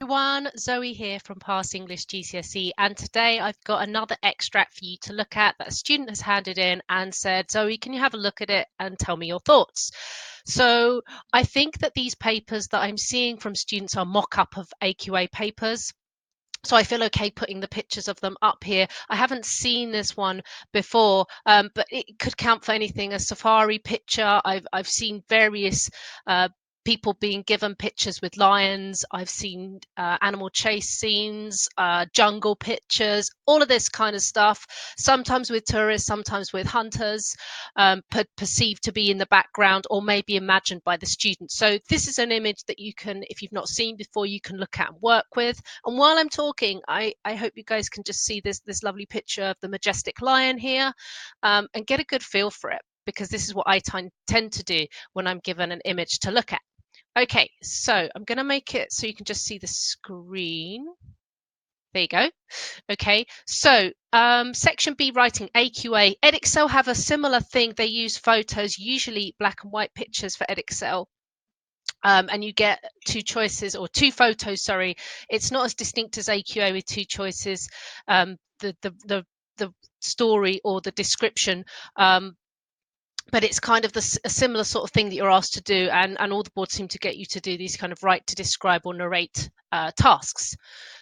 Everyone, Zoe here from Past English GCSE, and today I've got another extract for you to look at that a student has handed in and said, Zoe, can you have a look at it and tell me your thoughts? So I think that these papers that I'm seeing from students are mock-up of AQA papers. So I feel okay putting the pictures of them up here. I haven't seen this one before, but it could count for anything. A safari picture. I've seen various people being given pictures with lions. I've seen animal chase scenes, jungle pictures, all of this kind of stuff. Sometimes with tourists, sometimes with hunters, perceived to be in the background or maybe imagined by the student. So this is an image that you can, if you've not seen before, you can look at and work with. And while I'm talking, I hope you guys can just see this lovely picture of the majestic lion here, and get a good feel for it, because this is what I tend to do when I'm given an image to look at. Okay, so I'm going to make it so you can just see the screen. There you go. Okay, so section B, writing, AQA. Edexcel have a similar thing. They use photos, usually black and white pictures for Edexcel. And you get two choices, or two photos, sorry. It's not as distinct as AQA with two choices. The story or the description, but it's kind of a similar sort of thing that you're asked to do, and all the boards seem to get you to do these kind of write to describe or narrate tasks.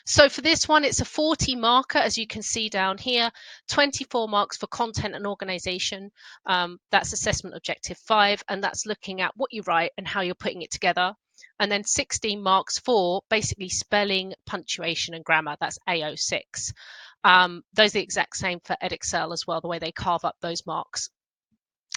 So for this one, it's a 40 marker, as you can see down here, 24 marks for content and organization. That's assessment objective 5, and that's looking at what you write and how you're putting it together. And then 16 marks for basically spelling, punctuation and grammar. That's AO6. Those are the exact same for Edexcel as well, the way they carve up those marks.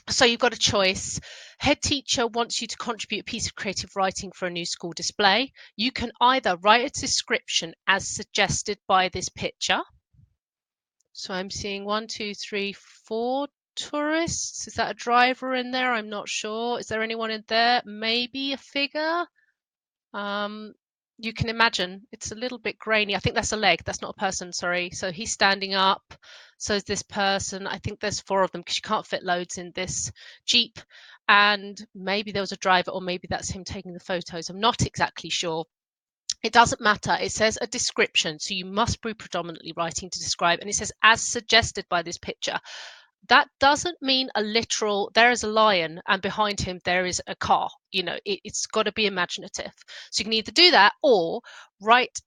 So you've got a choice. Head teacher wants you to contribute a piece of creative writing for a new school display. You can either write a description as suggested by this picture. So I'm seeing 1, 2, 3, 4 tourists. Is that a driver in there? I'm not sure. Is there anyone in there? Maybe a figure. You can imagine it's a little bit grainy. I think that's a leg. That's not a person, sorry. So he's standing up. So is this person. I think there's 4 of them because you can't fit loads in this Jeep. And maybe there was a driver, or maybe that's him taking the photos. I'm not exactly sure. It doesn't matter. It says a description. So you must be predominantly writing to describe. And it says as suggested by this picture. That doesn't mean a literal, there is a lion and behind him there is a car. You know, it's got to be imaginative. So you can either do that or write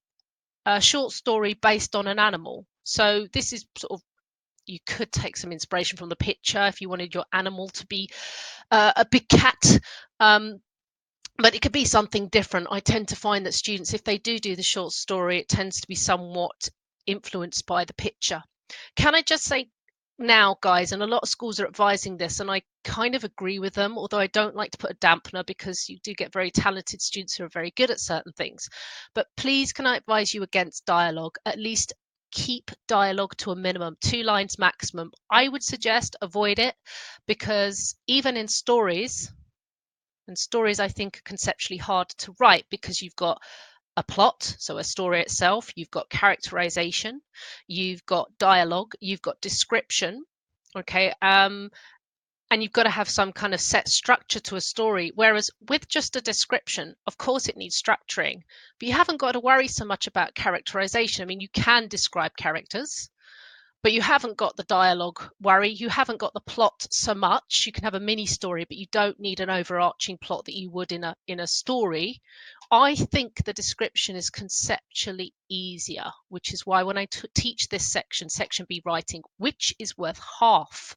a short story based on an animal. So this is sort of, you could take some inspiration from the picture if you wanted your animal to be a big cat. But it could be something different. I tend to find that students, if they do the short story, it tends to be somewhat influenced by the picture. Can I just say now, guys, and a lot of schools are advising this, and I kind of agree with them, although I don't like to put a dampener because you do get very talented students who are very good at certain things. But please, can I advise you against dialogue? At least keep dialogue to a minimum, 2 lines maximum. I would suggest avoid it, because even in stories, and stories I think are conceptually hard to write because you've got a plot, so a story itself, you've got characterization, you've got dialogue, you've got description, okay, and you've got to have some kind of set structure to a story. Whereas with just a description, of course it needs structuring, but you haven't got to worry so much about characterization. I mean, you can describe characters, but you haven't got the dialogue worry. You haven't got the plot so much. You can have a mini story, but you don't need an overarching plot that you would in a story. I think the description is conceptually easier, which is why when I teach this section B writing, which is worth half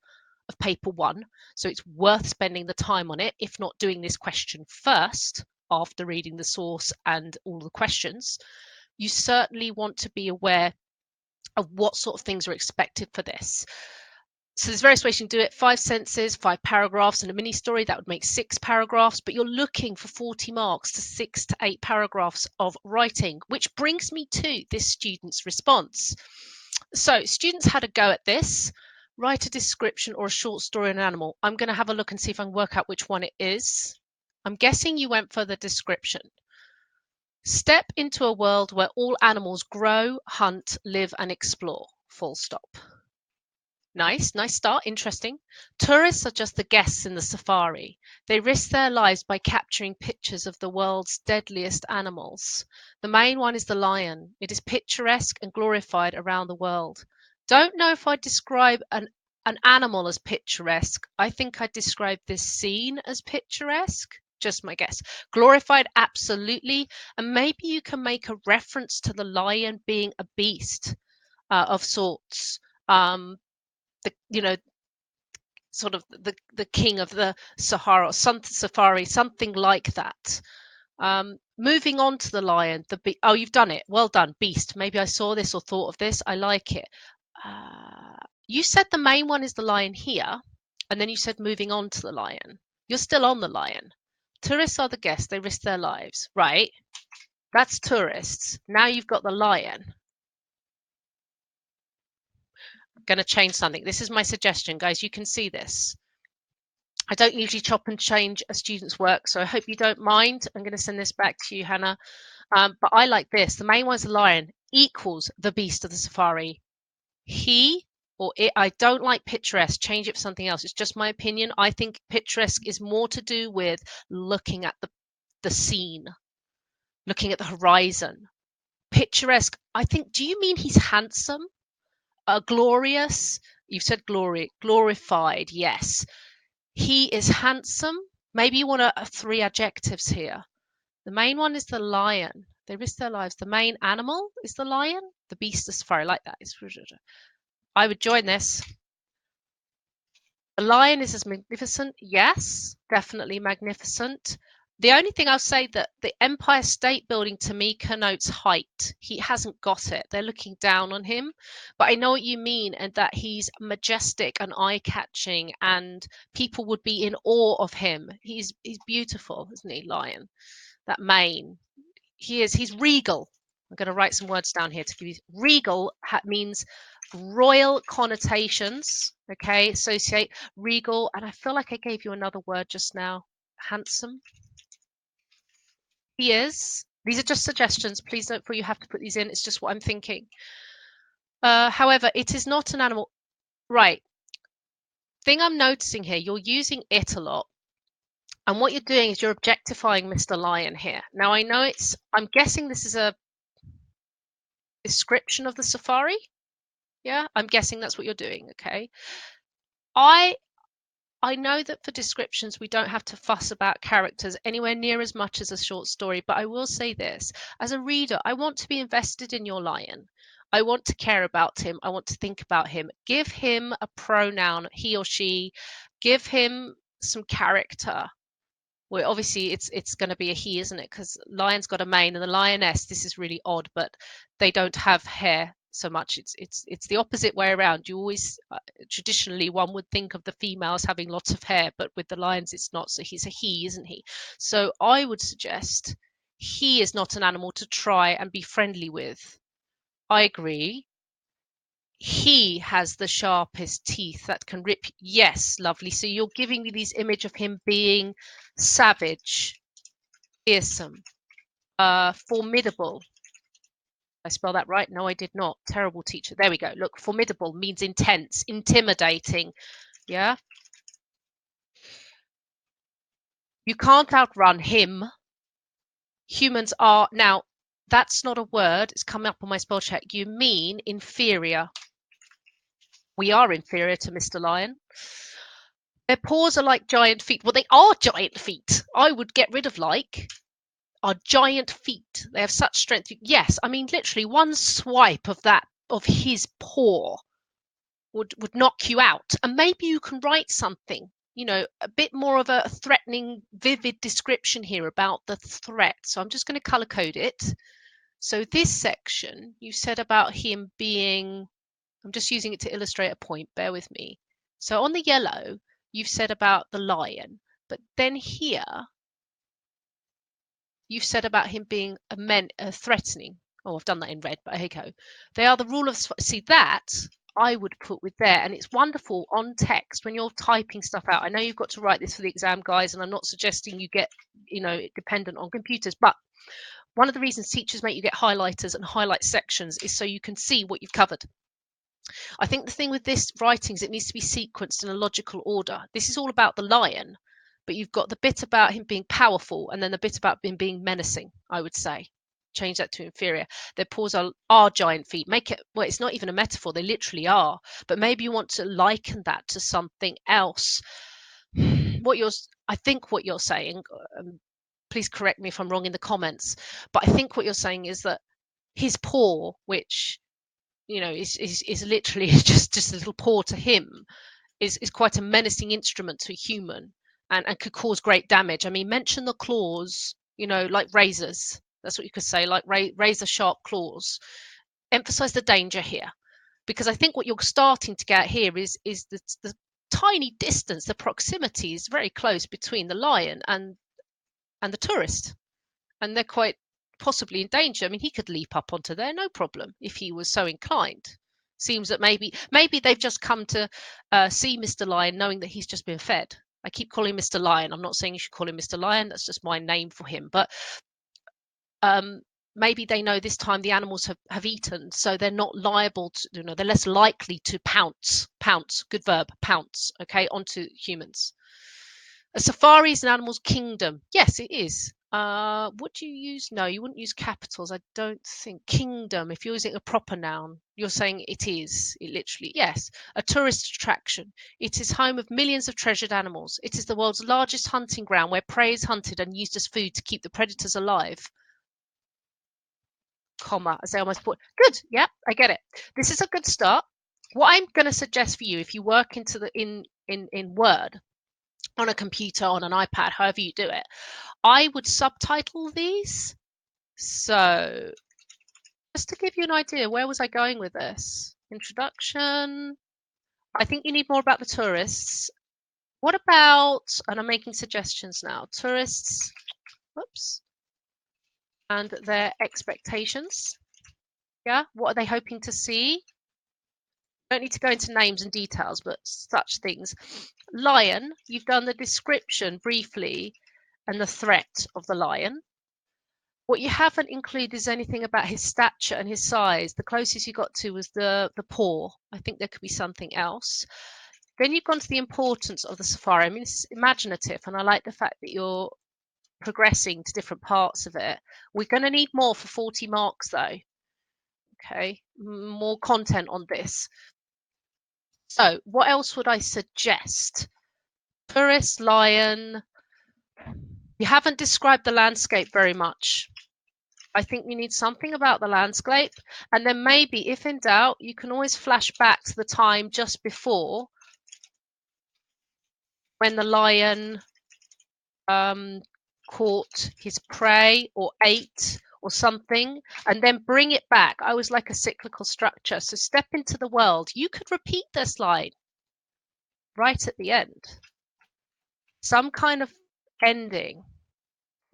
of paper 1, so it's worth spending the time on it, if not doing this question first after reading the source and all the questions, you certainly want to be aware of what sort of things are expected for this. So there's various ways you can do it. 5 sentences, 5 paragraphs, and a mini story, that would make 6 paragraphs, but you're looking for 40 marks to 6 to 8 paragraphs of writing, which brings me to this student's response. So students had a go at this. Write a description or a short story on an animal. I'm going to have a look and see if I can work out which one it is. I'm guessing you went for the description. Step into a world where all animals grow, hunt, live and explore. Full stop. Nice start, interesting. Tourists are just the guests in the safari. They risk their lives by capturing pictures of the world's deadliest animals. The main one is the lion. It is picturesque and glorified around the world. Don't know if I'd describe an animal as picturesque. I think I'd describe this scene as picturesque. Just my guess. Glorified, absolutely. And maybe you can make a reference to the lion being a beast of sorts. The sort of the king of the Sahara or safari, something like that. Moving on to the lion, oh, you've done it. Well done, beast. Maybe I saw this or thought of this. I like it. You said the main one is the lion here, and then you said moving on to the lion. You're still on the lion. Tourists are the guests. They risk their lives, right? That's tourists. Now you've got the lion. Going to change something. This is my suggestion, guys. You can see this. I don't usually chop and change a student's work, so I hope you don't mind. I'm going to send this back to you, Hannah. But I like this. The main one's the lion equals the beast of the safari. He or it, I don't like picturesque. Change it for something else. It's just my opinion. I think picturesque is more to do with looking at the scene, looking at the horizon. Picturesque, I think, do you mean he's handsome? Glorious? You've said glorified, yes. He is handsome. Maybe you want three adjectives here. The main one is the lion. They risk their lives. The main animal is the lion. The beast is safari, like that. I would join this. The lion is as magnificent. Yes, definitely magnificent. The only thing I'll say that the Empire State Building to me connotes height. He hasn't got it. They're looking down on him. But I know what you mean, and that he's majestic and eye-catching, and people would be in awe of him. He's beautiful, isn't he, lion? That mane. He's regal. I'm going to write some words down here to give you. Regal means royal connotations. Okay, associate regal, and I feel like I gave you another word just now. Handsome. He is. These are just suggestions. Please don't feel you have to put these in. It's just what I'm thinking. However, it is not an animal. Right. Thing I'm noticing here, you're using it a lot. And what you're doing is you're objectifying Mr. Lion here. Now, I know I'm guessing this is a description of the safari. Yeah, I'm guessing that's what you're doing. Okay. I know that for descriptions, we don't have to fuss about characters anywhere near as much as a short story, but I will say this. As a reader, I want to be invested in your lion. I want to care about him. I want to think about him. Give him a pronoun, he or she. Give him some character. Well, obviously, it's going to be a he, isn't it? Because lion's got a mane, and the lioness, this is really odd, but they don't have hair so much. It's the opposite way around. You always traditionally one would think of the females having lots of hair, but with the lions it's not. So he's a he, isn't he? So I would suggest he is not an animal to try and be friendly with. I agree. He has the sharpest teeth that can rip. Yes, lovely. So you're giving me this image of him being savage, fearsome, formidable. I spell that right? No, I did not. Terrible teacher. There we go. Look, formidable means intense, intimidating. Yeah. You can't outrun him. Humans are, now, that's not a word. It's coming up on my spell check. You mean inferior. We are inferior to Mr. Lion. Their paws are like giant feet. Well, they are giant feet. I would get rid of like. Are giant feet. They have such strength. Yes, I mean literally one swipe of his paw would knock you out. And maybe you can write something, a bit more of a threatening, vivid description here about the threat. So I'm just going to color code it. So this section you said about him being, I'm just using it to illustrate a point, bear with me. So on the yellow, you've said about the lion, but then here you've said about him being threatening. Oh, I've done that in red, but here you go. They are the rule of, see that I would put with there, and it's wonderful on text when you're typing stuff out. I know you've got to write this for the exam, guys, and I'm not suggesting you get, dependent on computers, but one of the reasons teachers make you get highlighters and highlight sections is so you can see what you've covered. I think the thing with this writing is it needs to be sequenced in a logical order. This is all about the lion, but you've got the bit about him being powerful and then the bit about him being menacing, I would say. Change that to inferior. Their paws are giant feet. Make it, well, it's not even a metaphor, they literally are. But maybe you want to liken that to something else. I think what you're saying, please correct me if I'm wrong in the comments, but I think what you're saying is that his paw, which is literally just a little paw to him, is quite a menacing instrument to a human, and could cause great damage. I mean, mention the claws, like razors. That's what you could say, like razor sharp claws. Emphasize the danger here, because I think what you're starting to get here is the tiny distance, the proximity is very close between the lion and the tourist, and they're quite possibly in danger. I mean, he could leap up onto there, no problem, if he was so inclined. Seems that maybe they've just come to see Mr. Lion, knowing that he's just been fed. I keep calling him Mr. Lion. I'm not saying you should call him Mr. Lion. That's just my name for him. But maybe they know this time the animals have eaten, so they're not liable to, they're less likely to pounce, good verb, pounce, okay, onto humans. A safari is an animal's kingdom. Yes, it is. Would you use? No, you wouldn't use capitals. I don't think. Kingdom, if you're using a proper noun, you're saying it is. It literally, yes. A tourist attraction. It is home of millions of treasured animals. It is the world's largest hunting ground where prey is hunted and used as food to keep the predators alive. Comma, as I almost put. Good. Yeah, I get it. This is a good start. What I'm going to suggest for you, if you work into the in Word, on a computer, on an iPad, however you do it, I would subtitle these. So just to give you an idea, where was I going with this? Introduction. I think you need more about the tourists. What about, and I'm making suggestions now, tourists, whoops, and their expectations. Yeah, what are they hoping to see? Don't need to go into names and details, but such things. Lion, you've done the description briefly and the threat of the lion. What you haven't included is anything about his stature and his size. The closest you got to was the paw. I think there could be something else. Then you've gone to the importance of the safari. I mean, it's imaginative, and I like the fact that you're progressing to different parts of it. We're going to need more for 40 marks, though. Okay, more content on this. So what else would I suggest? Tourist, lion. You haven't described the landscape very much. I think you need something about the landscape, and then maybe, if in doubt, you can always flash back to the time just before when the lion caught his prey or ate or something, and then bring it back. I always like a cyclical structure. So step into the world. You could repeat this line right at the end. Some kind of ending.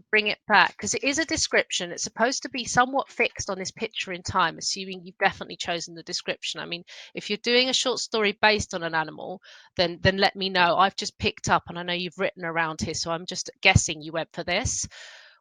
Bring it back, because it is a description. It's supposed to be somewhat fixed on this picture in time, assuming you've definitely chosen the description. I mean, if you're doing a short story based on an animal, then let me know. I've just picked up, and I know you've written around here, so I'm just guessing you went for this.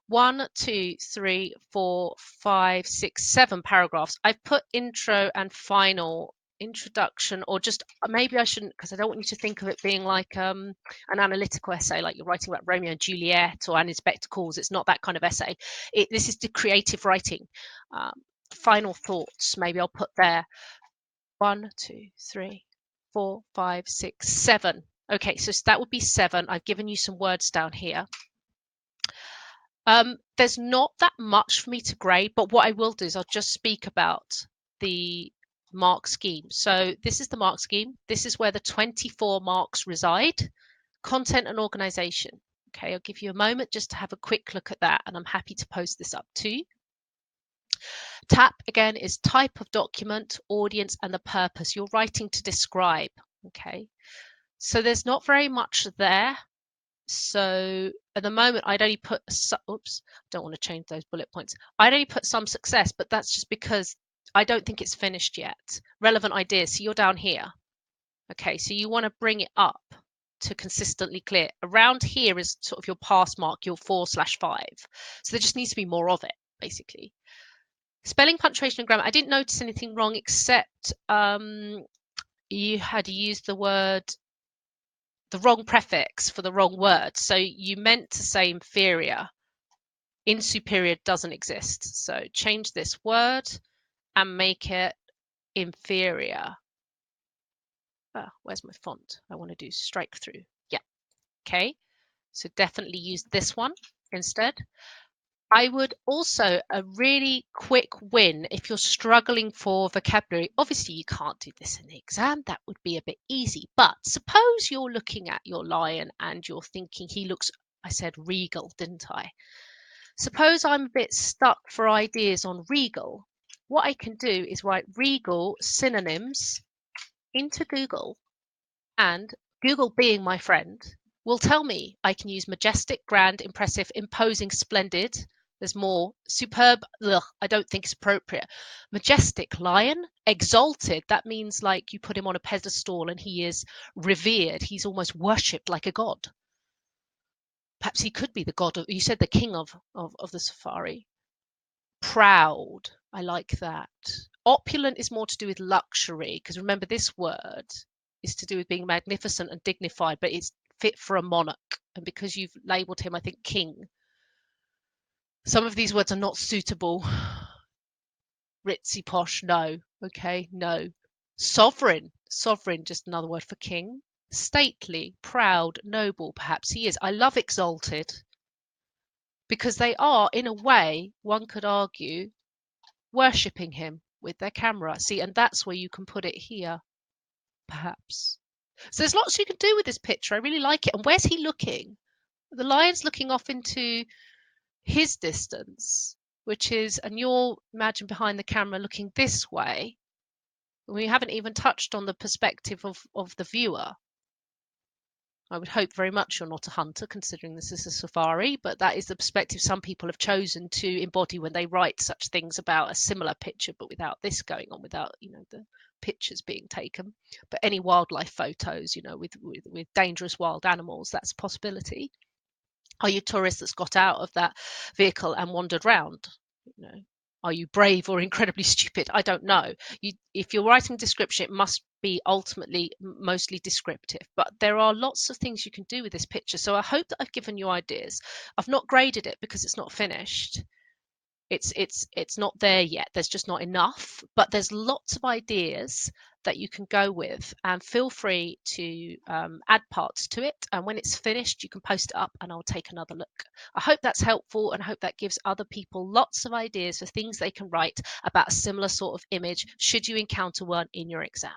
1, 2, 3, 4, 5, 6, 7 paragraphs. I've put intro and final, introduction, or just maybe I shouldn't, because I don't want you to think of it being like an analytical essay, like you're writing about Romeo and Juliet or Anne in Spectacles. It's not that kind of essay. This is the creative writing. Final thoughts, maybe I'll put there. 1, 2, 3, 4, 5, 6, 7. Okay, so that would be 7. I've given you some words down here. There's not that much for me to grade, but what I will do is I'll just speak about the mark scheme. So this is the mark scheme. This is where the 24 marks reside. Content and organization. Okay, I'll give you a moment just to have a quick look at that, and I'm happy to post this up too. TAP, again, is type of document, audience, and the purpose. You're writing to describe. Okay, so there's not very much there. So at the moment, I'd only put, oops, don't want to change those bullet points. I'd only put some success, but that's just because I don't think it's finished yet. Relevant ideas, so you're down here. Okay, so you want to bring it up to consistently clear. Around here is sort of your pass mark, your 4/5. So there just needs to be more of it, basically. Spelling, punctuation, and grammar. I didn't notice anything wrong except you had used the wrong prefix for the wrong word. So you meant to say inferior. In superior doesn't exist. So change this word and make it inferior. Where's my font? I want to do strike through. Yeah. Okay. So definitely use this one instead. I would also, a really quick win if you're struggling for vocabulary. Obviously, you can't do this in the exam. That would be a bit easy. But suppose you're looking at your lion and you're thinking he looks, I said regal, didn't I? Suppose I'm a bit stuck for ideas on regal. What I can do is write regal synonyms into Google, and Google, being my friend, will tell me I can use majestic, grand, impressive, imposing, splendid. There's more. Superb, ugh, I don't think it's appropriate. Majestic, lion. Exalted, that means like you put him on a pedestal and he is revered. He's almost worshipped like a god. Perhaps he could be the god of, you said the king of the safari. Proud, I like that. Opulent is more to do with luxury, because remember this word is to do with being magnificent and dignified, but it's fit for a monarch. And because you've labeled him, I think, king, some of these words are not suitable. Ritzy posh, no. Okay, no. Sovereign, just another word for king. Stately, proud, noble, perhaps he is. I love exalted because they are, in a way, one could argue, worshipping him with their camera. See, and that's where you can put it here, perhaps. So there's lots you can do with this picture. I really like it. And where's he looking? The lion's looking off into his distance, which is, and you'll imagine behind the camera looking this way. We haven't even touched on the perspective of the viewer. I would hope very much you're not a hunter, considering this is a safari, but that is the perspective some people have chosen to embody when they write such things about a similar picture, but without this going on, without, you know, the pictures being taken. But any wildlife photos, you know, with dangerous wild animals, that's a possibility. Are you a tourist that's got out of that vehicle and wandered round? You know, are you brave or incredibly stupid? I don't know. If you're writing description, it must be ultimately mostly descriptive. But there are lots of things you can do with this picture. So I hope that I've given you ideas. I've not graded it because it's not finished. It's not there yet. There's just not enough. But there's lots of ideas that you can go with, and feel free to add parts to it. And when it's finished, you can post it up and I'll take another look. I hope that's helpful, and I hope that gives other people lots of ideas for things they can write about a similar sort of image should you encounter one in your exam.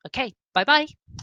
Okay, bye bye.